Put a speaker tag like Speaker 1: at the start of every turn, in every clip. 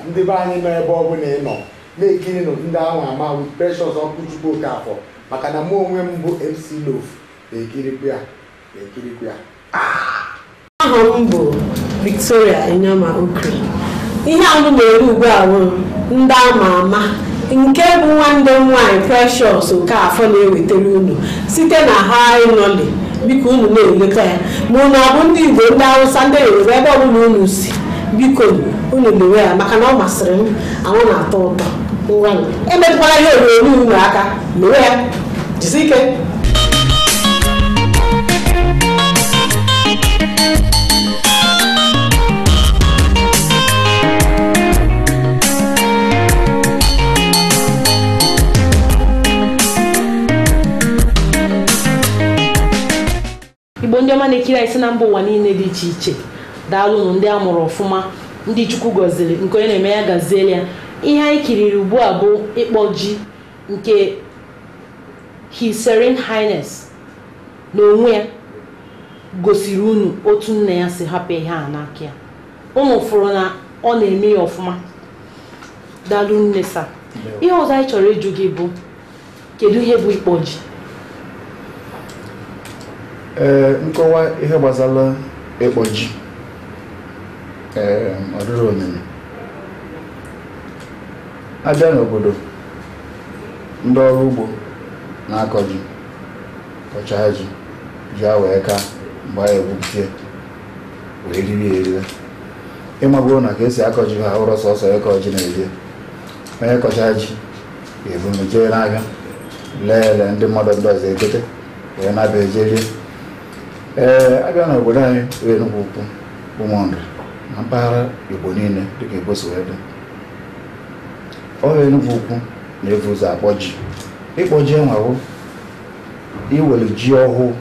Speaker 1: Ndị be anyị nọ ebe ọ bụla ị nọ na-ekiri nụ ndị ahụ ama with precious ọkụchukwu Okafọ maka na mụ onwe m bụ MC Loaf na-ekirikwa ya.
Speaker 2: Aha m bụ Victoria Enyama Okri. Ihe ahụ na-ere ugbu a bụ ndị ama ama nke bụ nwanne m nwanyị Precious Okafọ na-ewetara unu site na ha ịnọli biko unu na-enweta ya ma unu ọ bụ ndị Igbo ndị Hausa ndị Yoruba ebe ọbụla unu si biko unu lewe ya maka na ọ masịrị m anwụ na-atọ ụtọ ngwa emetụkwala ihe onyonyo unu aka lewe ya jisi ike. Igbo ndị ọma na-ekiri isi na mba ụwa niile dị iche iche daalụnụ ndị a mụrụ ọfụma ndị Chukwu gọziri nke onye na-eme ya gazieli ya. Ihe anyị kiriri ugbu a bụ ịkpọ ji nke His Serene Highness na onwe ya gosiri unu otu nne ya si hapụ ihe a n'aka ya. Unu fụrụ na ọ na-eme ya ọfụma. Daalụ nne sa. Ihe ọzọ anyị chọrọ ịjụ gị bụ kedu ihe bụ ịkpọ ji?
Speaker 3: Nkọwa ihe gbasara ịkpọ ji ọdịrị omimi abịa n'obodo ndị ọrụ ugbo na-akọ ji kọchaa ji a wee ka mgbe a egbupụta wee riri erire. Ịmagoro na ka esi akọ ji ha ụrọ sọsọ ịkọ ji na-erie onye kọchaa ji ga-ebu jee n'ahịa leele ndị mmadụ ndị ọzọ egote wee na-abịa eje rie. Abịa n'obodo anyị wee Enugwu Ukwu Ụmụnri na mpaghara Igbo niile dịka Igbo si wee dị ọhịa Enugwu Ukwu na-evu ụzọ akpọ ji. Ịkpọ ji enwewo iwere ji ọhụụ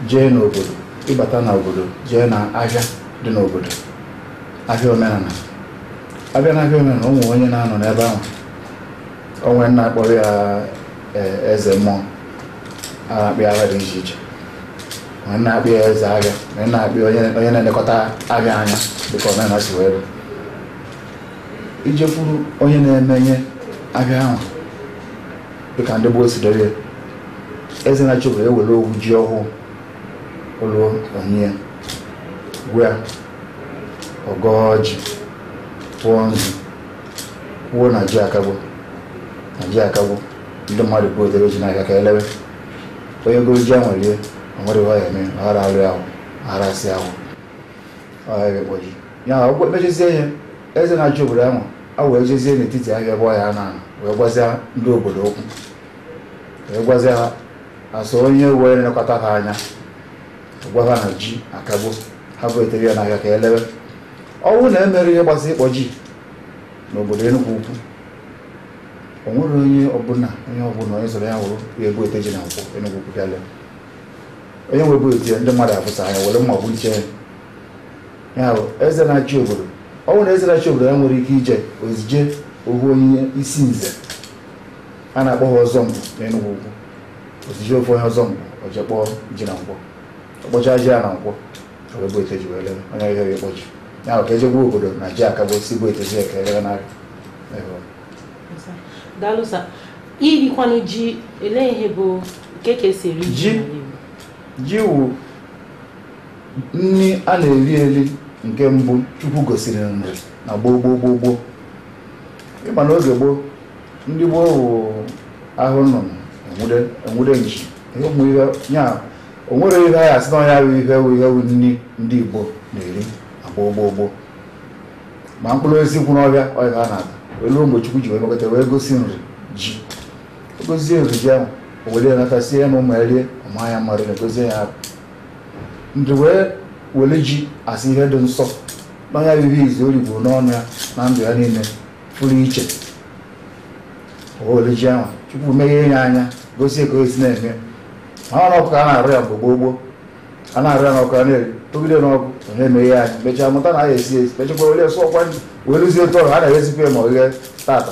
Speaker 3: jee n'obodo ịbata n'obodo jee na ahịa dị n'obodo ahịa omenala. Abịa na ahịa omenala ụmụ onye na-anọ n'ebe ahụ onwe nna akpọrọ ya eze mmụọ a na-akpị agha dị iche iche onye na-akpị ya eze ahịa onye na-akpị onye na-elekọta ahịa anya dịka omenala si wee dị. Ijefuru onye na-emenye ahịa ahụ dịka ndị gboo si dọrọ ya eze na-achị obodo ewere owu ji ọhụụ ụlọ onye gwa ọgọ ji pụọ nzu kwuo na ji akagbo ndị mmadụ bụ odebe ji n'ahịa ka elewe onye goro ji ahụ rie onwere ihe ya eme ọghara arụ ahụ agharasị ahụ ọghara ịkpọ ji ya mechezie ihe eze na-achị obodo ahụ a wee jezie n'etiti ahịa ebe ọhịa na wee gwazia ndị obodo okwu wee gwazia ha asọ onye wee elekọta ha anya gwa ha na ji akagbo ha bụ etere ya n'ahịa ka elewe. Ọ bụrụ na emere ihe gbasara ịkpọ ji n'obodo Enugwu Ukwu onwere onye ọbụla onye soro ya hụrụ ya ebu ete ji na nkwụ Enugwu Ukwu bịa lee onye nwebu ete ndị mmadụ afụsa anya were mma bụ nche ya bụ eze na-achị obodo. Ọ bụrụ na eze na-achị obodo ya nwere ike ije ozije ohu onye isi nze a na-akpọ ha ọzọ mgbu n'Enugwu Ukwu ozije ofu onye ọzọ mgbu o je kpọọ ji na nkwọ ọkpọcha ji ya na nkwọ were bụ ete ji wee lee onye ihe ịkpọ ji ya ka eje gwa obodo na ji akagbo si bụ ete ji ka elere n'ahịa.
Speaker 2: Dalusa irikwanụ ji ele ihe bụ nke ka esi eri ji?
Speaker 3: Ji wụ nri a na-eri eri nke mbụ Chukwu gosiri nri na gboo. Ịma na oge gboo ndị gboo wụ ahụ nnụnụ enwude nchi ụmụ ihe ya onwere ihe ya asị na ya bụ ihe wụ nri ndị Igbo na-eri na gboo ma mkpụrụ osisi kwụ n'ọhịa ọhịa ha na-ata elu mgbe Chukwu ji wee mekọta wee gosi nri ji ogozie nri ji ahụ o were ya nata sie ya na ụmụ ya rie ọma ya mmadụ na-egozie ya ndị were ji asị ihe dị nsọ na ya bụ ihe izu o rigburu n'ọnụ ya na ndụ ya niile pụrụ iche. O were ji ahụ Chukwu meghee ya anya gosie ka o si na-eme ma ọ n'ọkụ ka a na-arụ ya mgbe gboo a na-arụ ya n'ọkụ a na-eri togide n'ọkụ onye emeghe ya anya mechaa mụta na a esi mechakwa were sụ ọkwa wee lụzie otu ọrụ ha na-eghezikwa ya ma ọ ghe tata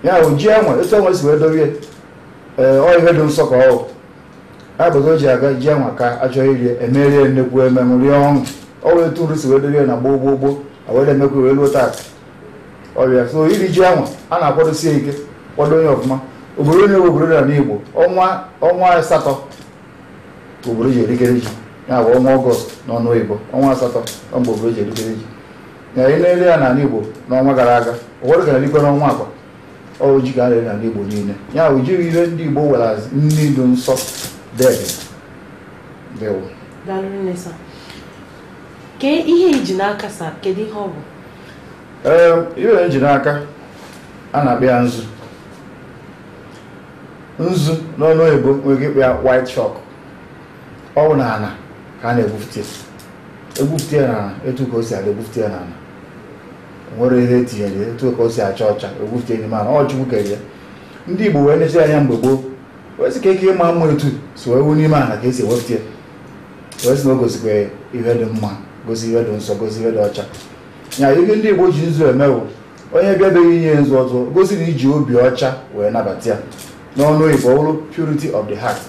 Speaker 3: ya bụ ji enwe etu enwe si wee dorie ọ ihe dị nsọ ka ọ abụghị o ji aga ji enwe ka achọghị iri emerie nnekwu ememe rie ọṅụ ọ wee etu nri si wee dorie na gboo wee emekwa wee luo tata ọrịa. So iri ji enwe a na-akwadosie ike kwado onye ọfụma. Obodo onye obodo na n'Igbo ọnwa asatọ ka obodo ji erikere ji ya bụ ọnwa Ọgọst n'ọnụ Igbo ọnwa asatọ mgbe obodo ji erikere ji ya ị na-ele ya n'ala Igbo n'ọnwa gara aga ụfọdụ gara erikwe n'ọnwa akwa ọ ji ka a na-eri n'ala Igbo niile ya bụ ji ihe ndị Igbo were nri dị nsọ dede dewo.
Speaker 2: Daalụ nne sa. Ke ihe iji n'aka sa kedu ihe ọ bụ?
Speaker 3: Ihe eji n'aka a na-akpọ ya nzu. Nzu n'ọnụ Igbo nwere ike ya white chalk. Ọ bụ na ana ka a na-egbufute ya n'ala etu ka o si adị egbufute ya n'ala. Nwere ihe etinyere etu ka o si acha ọcha egbufute n'ime ala. Ọ Chukwu kere ya. Ndị Igbo wee nechi anya mgbe gboo wee sị ka eke ịma mma etu si wee wu n'ime ala ka esi ewepụta ya. Wee sị na o gosikwa ihe dị mma, gosi ihe dị nsọ, gosi ihe dị ọcha. Ya ihe ndị Igbo ji nzu emewo onye bịabeghị inye nzu ọzọ gosi na iji obi ọcha wee nabata ya. N'ọnụ Igbo ọrụ purity of the heart.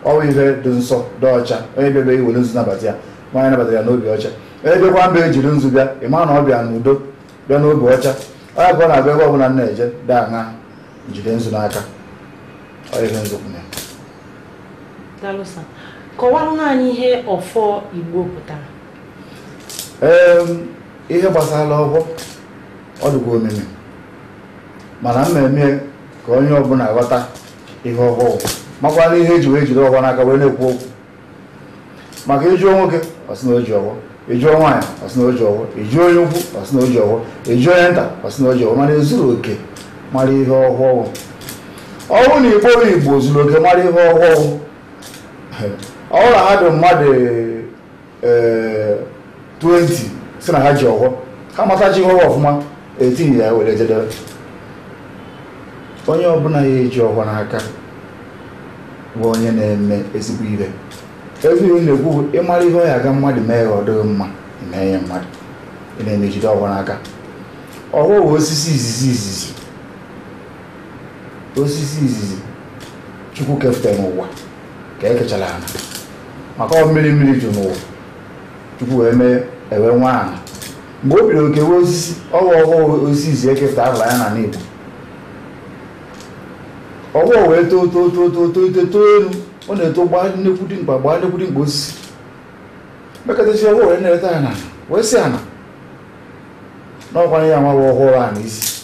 Speaker 3: Ọ bụ ihe dị nsọ dị ọcha onye bịabeghị were nzu nabata ya nwaanyị nabatara ya n'obi ọcha. Onye bịakwa mba ejiri nzu bịa ịma na ọ bịa n'udo bịa n'obi ọcha. Onye abụọ na-abịa ebe ọbụla na-eje daa aṅa jide nzu n'aka. Ọ ihe nzu kwune.
Speaker 2: Daalụ sa. Kọwara anyị ihe ọfọ Igbo pụtara.
Speaker 3: Ihe gbasara ọfọ ọ dịkwa omimi mana mmemme ka onye ọbụla ghọta ihe ọhụụ makwana ihe eji wee jide ọhụụ n'aka wee na-ekwu okwu. Maka ịjụọ nwoke ọ sị na o ji ọhụụ, ịjụọ nwaanyị ọ sị na o ji ọhụụ, ịjụọ onye ukwu ọ sị na o ji ọhụụ, ịjụọ onye nta ọ sị na o ji ọhụụ, mana ezuru oke mara ihe ọhụụ. Ọ bụrụ na Igbo bụ Igbo zuru oke mara ihe ọhụụ ọ bụrụ na ha dị mmadụ 20 si na ha ji ọhụụ ha matachi ihe ọhụụ ọfụma etinye ya were jedebe. Onye ọbụla ya eji ọhụụ n'aka bụ onye na-eme ezigbo ihe. Ezi ihe na-ekwu bụ ịmara ihe ọ ya aga mmadụ mee ya ọ dịghị mma mee ya mmadụ ị na-emejide ọhụụ n'aka. Ọhụụ bụ osisi izizi Chukwu kefute n'ụwa ka ekechara ana maka ọ mmiri ju n'ụwa Chukwu wee mee ewe nwa ana. Mgbe o bidoro kewe osisi ọhụụ osisi izi ekefute ahụla ya na Igbo. Ọhụụ wee too elu ọ na-eto gbaa nnekwu dimkpa osisi mekọtachi ọhụụ wee na-eleta ya n'ala wee sị ana n'ọkwanye ya nwa bụ ọhụrụ a n'isi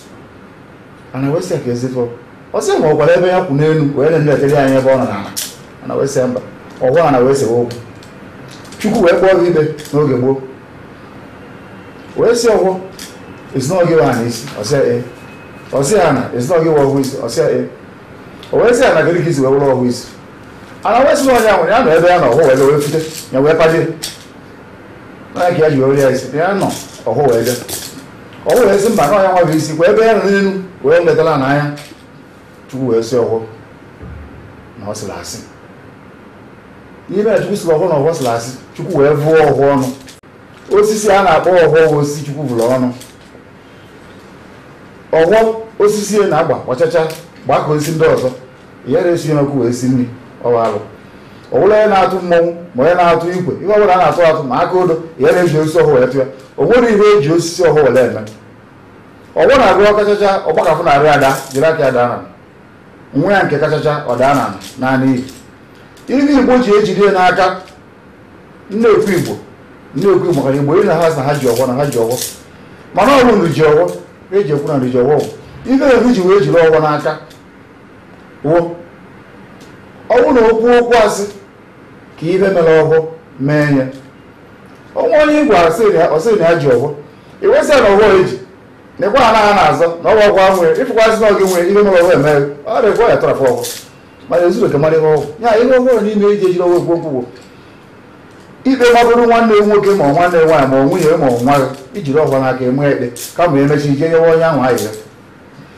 Speaker 3: ana wee sị ya ka ezefọ ọ sị ma ọ gwara ebe ya kwụ n'elu wee na-eletara ya anya ebe ọ nọ n'ala ana wee sị mba ọhụụ ana wee sewe okwu. Chukwu wee kpọọ gị ikpe n'oge gboo wee sị ọhụụ ezinọgị wa n'isi ọ sị ana ezinọgị wa ọhụụ isi ọ sị o wee sị ana gịrị ka isi wee wụrụ ọhụụ isi ana wee sị na onye ahụ ya nọ ebe ya nọ ọhụụ wee fute ya wee padie onye ka ya ji were ya isi ya nọ ọhụụ wee bịa ọhụụ wee sị mba na ọnya nwa bụ isi kwa ebe ya nọ n'elu wee metara n'anya. Chukwu wee sị ọhụụ na ọ sịrị asị. Ihe mere Chukwu sịrị ọhụụ na ọhụụ sịrị asị Chukwu wee vụọ ọhụụ ọnụ. Osisi a na-akpọ ọhụụ osisi Chukwu vụrụ ọnụ. Ọhụụ osisi na-agba ọchacha gbaa ka osisi ndị ọzọ ihe na-esi n'ọkụ wee si nri ọwa alụ. Ọ bụla onye na-atụ mmọnwụ ma onye na-atụ ikwe ihe ọbụla a na-atụ atụ ma aka odo ihe na-eji osisi ọhụụ wee tụya. O nwere ihe eji osisi ọhụụ were eme. Ọgbọ na-agụ ọkachacha ọgbakafụ narị ada jiri aka ya daa na nwa ya nke kachacha ọ daa na naanị iyi. Ihe Igbo ji ejide n'aka nnekwu Igbo maka Igbo ị na ha ji ọhụụ na ha ji ọhụụ mana ọ bụrụ na ji ọhụụ eji ekwu na ji ọhụụ ife ehu ji wee jiri ọhụụ n'aka ọ bụrụ na okwu asị ka ihe mere ọhụụ mee nye ọnwa onye Igbo ọsị na ya ji ọhụụ iwesị na ọhụụ eji nekwa ha na na-azọ na ọgwụ ọgwụ nwere ịfụkwasị na oge nwere ihe mere ọhụụ eme ọ dịkwa ya tọrọ ọhụụ mana ezuru oke mara ihe ọhụụ ya ihe ọhụrụ n'ime iji ejiri ọhụụ ekwu okwu bụ ikpe gbabụrụ nwanne nwoke ma nwanne nwaanyị ma nwunye ma nwa gị ijiri ọhụụ n'aka eme ekpe kama emechi ike nyewe onye ahụ ahịhịa.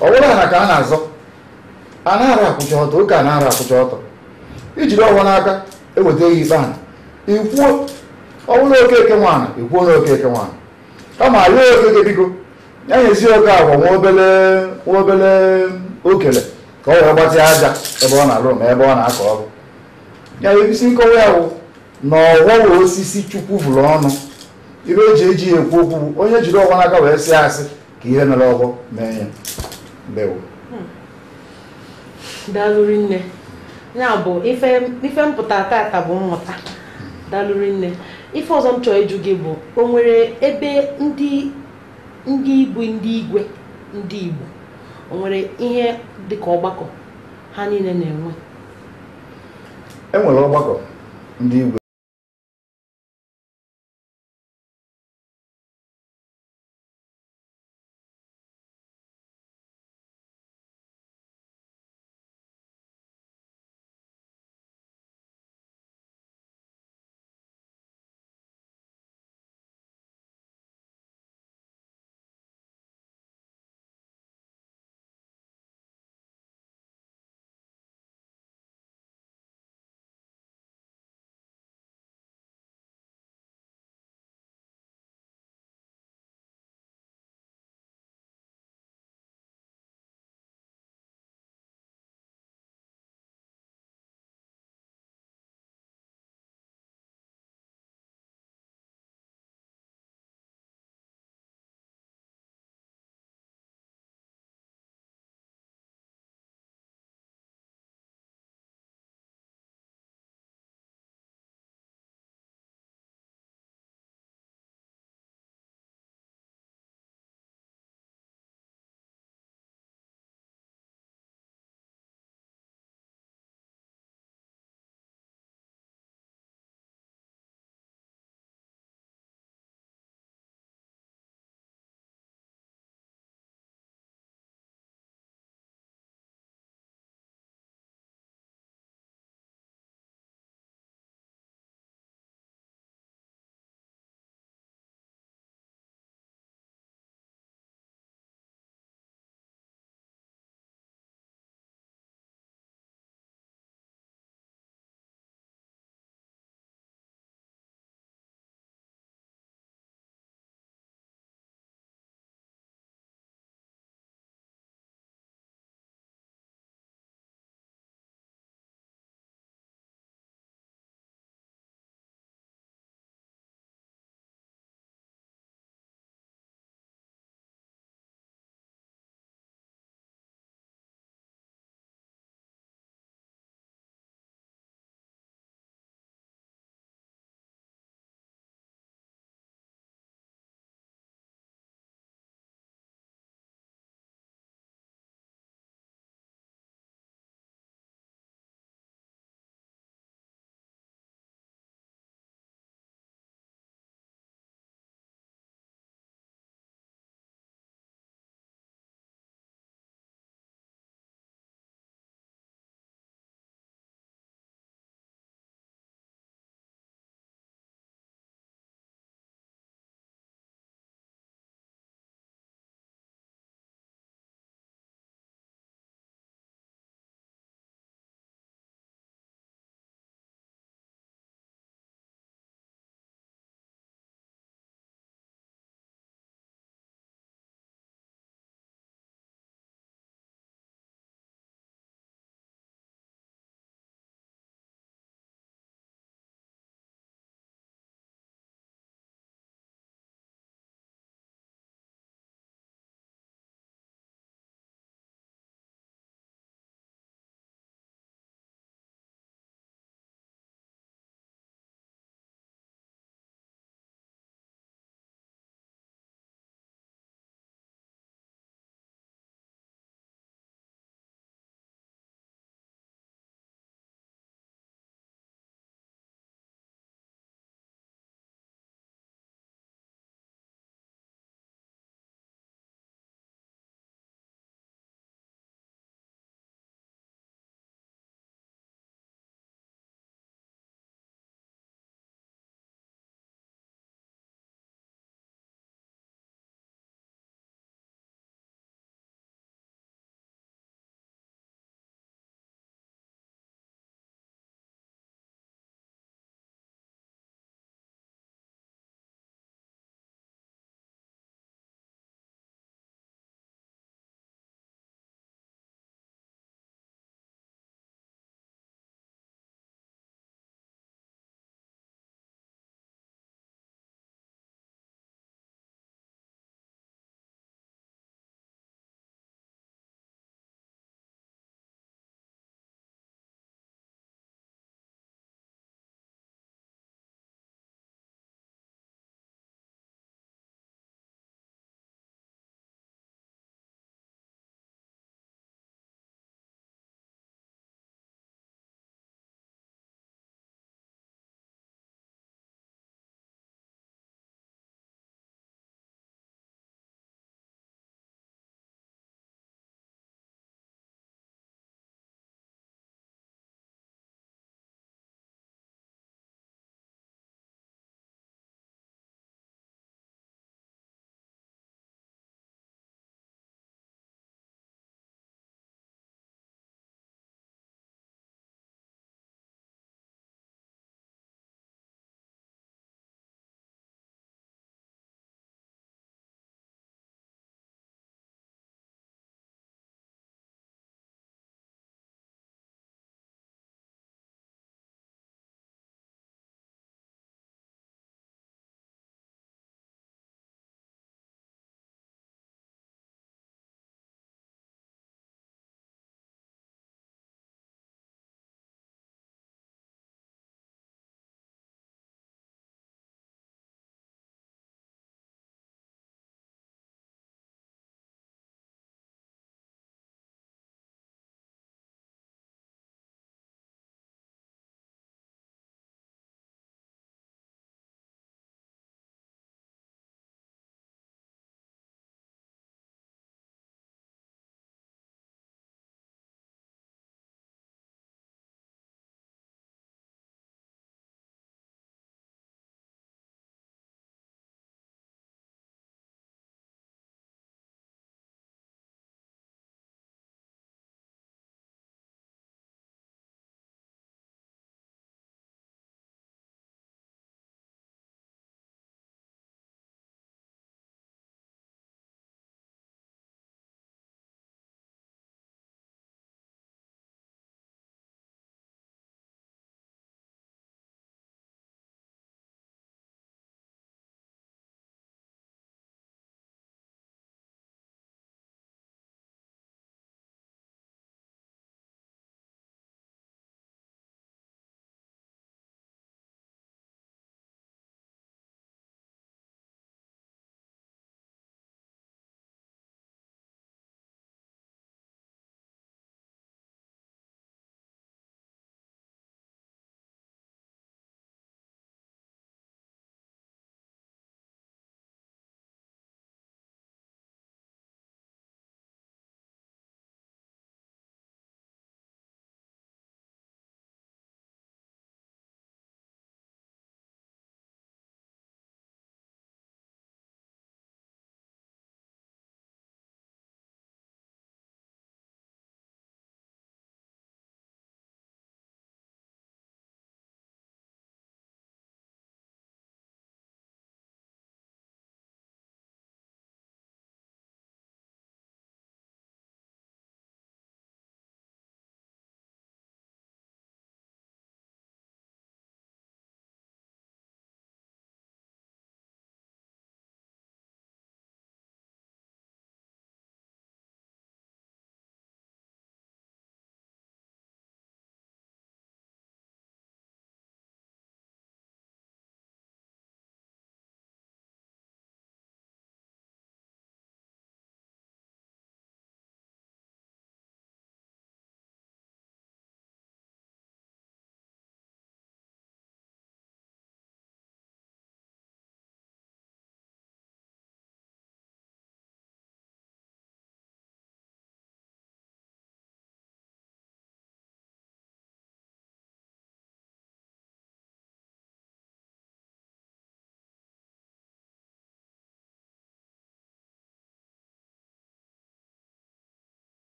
Speaker 3: Ọ bụrụ na ka a na-azọ a na-ara akwụcha ọtọ ụka na-ara akwụcha ọtọ ijiri ọhụụ n'aka ewetaghị ikpe ahụ ikwuo ọ bụrụ okeke nwaanyị ikwuo na okeke nwaanyị kama arịọ okeke biko ya nyezi oge agwa nwa obele okele ka ọ wee gbatịa aja ebe ọ na-alụ ma ebe ọ na-akọ ọrụ. Ya ebisi nkọwa ya bụ na ọghọwa osisi Chukwu vụrụ ọnụ ibe eji ekwu okwu bụ onye jiri ọhụụ n'aka wee sị asị ka ihe mere ọhụụ mee ya. Ndewo.
Speaker 2: Daalụ nne. Ya bụ ife mpụta tata bụ mmụta. Daalụ nne. Ife ọzọ m chọrọ ịjụ gị bụ o nwere ebe ndị bụ ndị igwe ndị Igbo o nwere ihe dịka ọgbakọ ha niile na-enwe?
Speaker 3: Enwere ọgbakọ ndị Igwe